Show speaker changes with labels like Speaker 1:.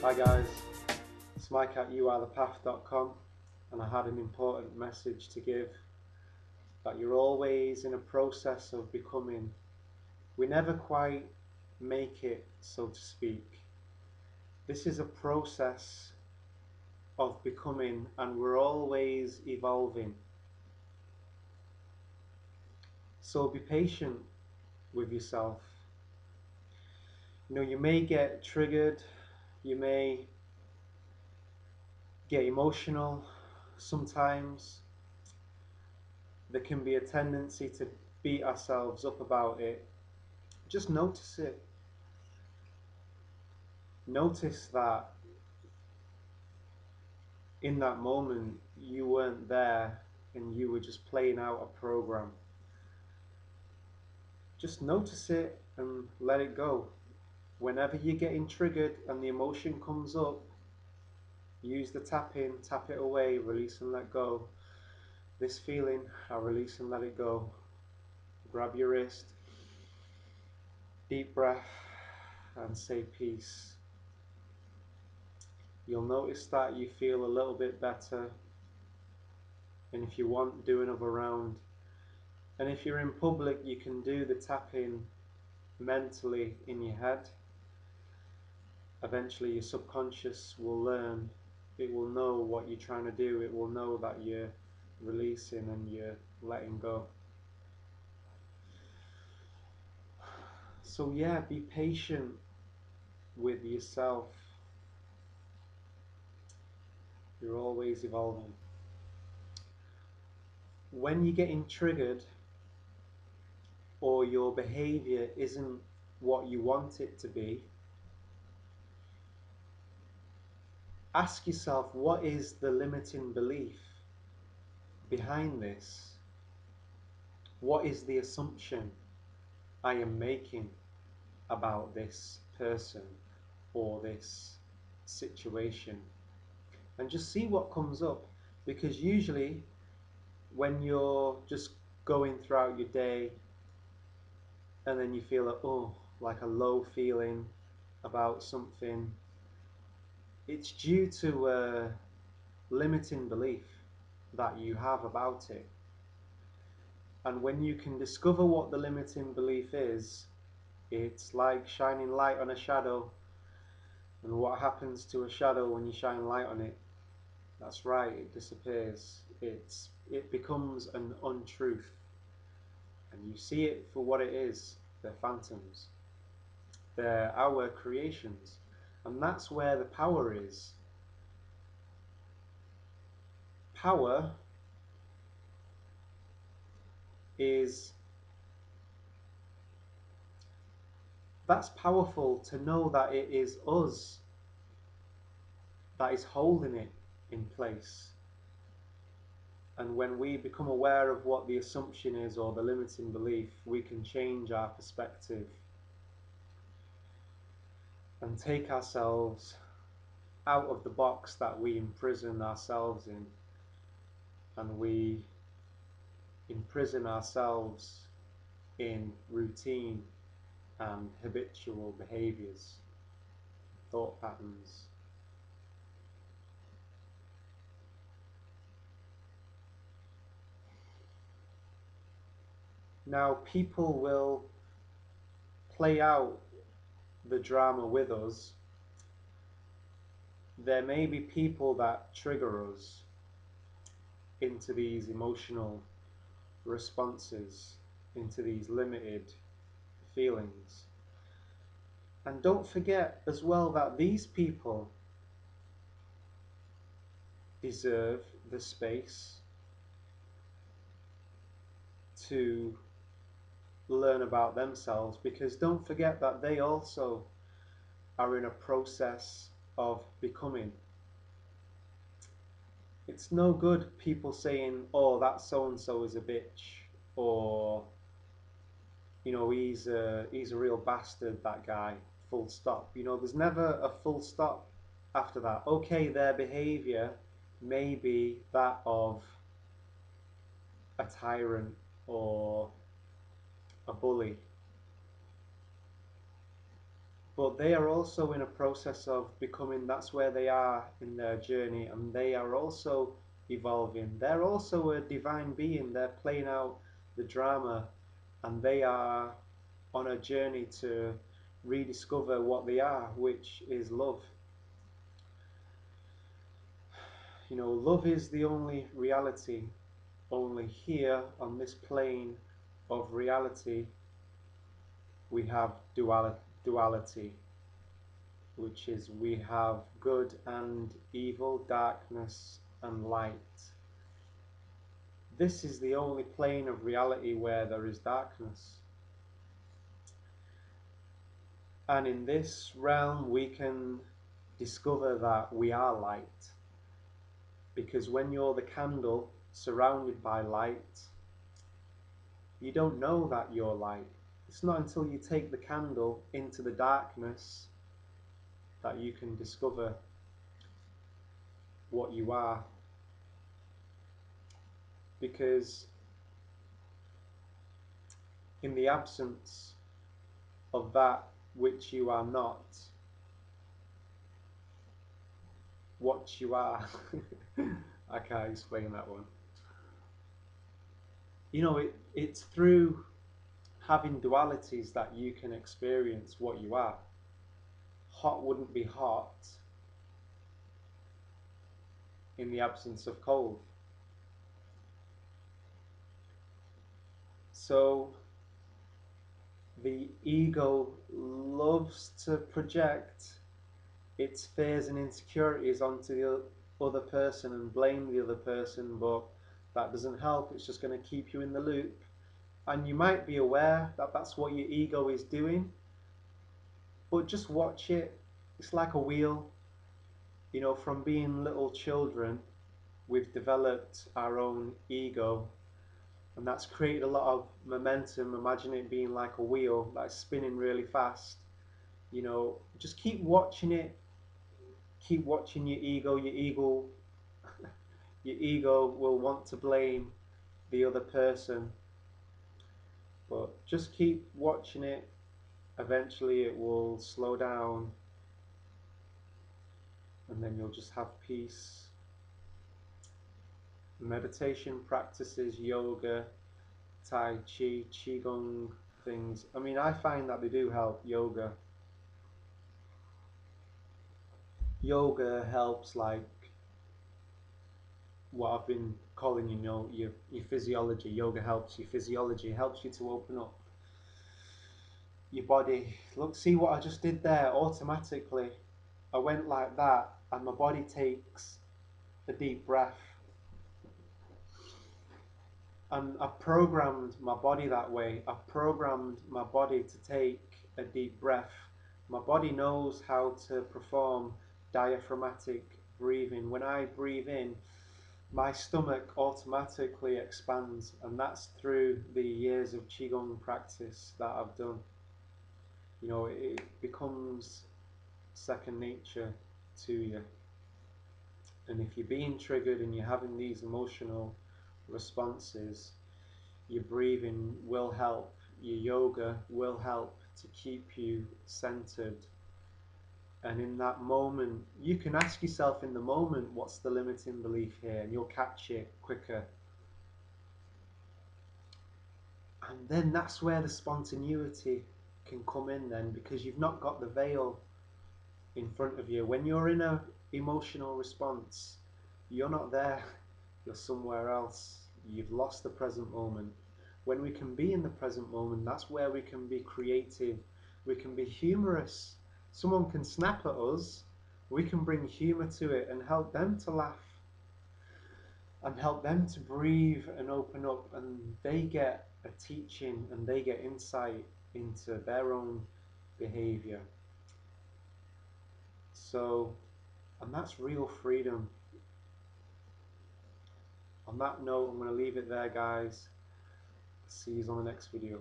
Speaker 1: Hi guys, it's Mike at youarethepath.com, and I had an important message to give, that you're always in a process of becoming. We never quite make it, so to speak. This is a process of becoming, and we're always evolving. So be patient with yourself. You may get triggered, you may get emotional sometimes. There can be a tendency to beat ourselves up about it. Just notice it. Notice that in that moment you weren't there and you were just playing out a program. Just notice it and let it go. Whenever you're getting triggered and the emotion comes up, use the tap in, tap it away, release and let go. This feeling, I release and let it go. Grab your wrist, deep breath, and say peace. You'll notice that you feel a little bit better, and if you want, do another round. And if you're in public, you can do the tapping mentally in your head. Eventually your subconscious will learn, it will know what you're trying to do, it will know that you're releasing and you're letting go. So yeah, be patient with yourself. You're always evolving. When you're getting triggered or your behavior isn't what you want it to be, ask yourself, what is the limiting belief behind this? What is the assumption I am making about this person or this situation? And just see what comes up, because usually when you're just going throughout your day and then you feel like a low feeling about something, it's due to a limiting belief that you have about it. And when you can discover what the limiting belief is, it's like shining light on a shadow. And what happens to a shadow when you shine light on it? That's right, it disappears. It becomes an untruth. And you see it for what it is. They're phantoms. They're our creations. And that's where the power is. Power is, that's powerful to know that it is us that is holding it in place. And when we become aware of what the assumption is or the limiting belief, we can change our perspective and take ourselves out of the box that we imprison ourselves in. And we imprison ourselves in routine and habitual behaviors, thought patterns. Now, people will play out the drama with us. There may be people that trigger us into these emotional responses, into these limited feelings. And don't forget as well that these people deserve the space to learn about themselves, because don't forget that they also are in a process of becoming. It's no good people saying, oh, that so-and-so is a bitch, or he's a real bastard, that guy, full stop. There's never a full stop after that. Okay, their behavior may be that of a tyrant or a bully, but they are also in a process of becoming, that's where they are in their journey, and they are also evolving. They're also a divine being. They're playing out the drama, and they are on a journey to rediscover what they are, which is love. You know, love is the only reality. Only here on this plane of reality we have duality, which is we have good and evil, darkness and light. This is the only plane of reality where there is darkness. And in this realm we can discover that we are light. Because when you're the candle surrounded by light, you don't know that you're light. It's not until you take the candle into the darkness that you can discover what you are. Because in the absence of that which you are not, what you are. I can't explain that one. You know, it's through having dualities that you can experience what you are. Hot wouldn't be hot in the absence of cold. So the ego loves to project its fears and insecurities onto the other person and blame the other person, but that doesn't help. It's just going to keep you in the loop. And you might be aware that that's what your ego is doing, but just watch it. It's like a wheel. You know, from being little children, we've developed our own ego, and that's created a lot of momentum. Imagine it being like a wheel that's spinning really fast. You know, just keep watching it. Keep watching your ego. Your ego will want to blame the other person, but just keep watching it. Eventually it will slow down, and then you'll just have peace. Meditation practices, yoga, tai chi, qigong things. I mean, I find that they do help. Yoga helps, like what I've been calling, you know, your physiology. Yoga helps your physiology, helps you to open up your body. Look, see what I just did there automatically. I went like that, and my body takes a deep breath. And I've programmed my body that way. I've programmed my body to take a deep breath. My body knows how to perform diaphragmatic breathing. When I breathe in, my stomach automatically expands, and that's through the years of Qigong practice that I've done. You know, it becomes second nature to you. And if you're being triggered and you're having these emotional responses, your breathing will help, your yoga will help to keep you centered. And in that moment, you can ask yourself in the moment, what's the limiting belief here? And you'll catch it quicker. And then that's where the spontaneity can come in then, because you've not got the veil in front of you. When you're in a emotional response, you're not there, you're somewhere else. You've lost the present moment. When we can be in the present moment, that's where we can be creative, we can be humorous. Someone can snap at us, we can bring humor to it and help them to laugh and help them to breathe and open up, and they get a teaching and they get insight into their own behavior. So, and that's real freedom. On that note, I'm going to leave it there, guys. See you on the next video.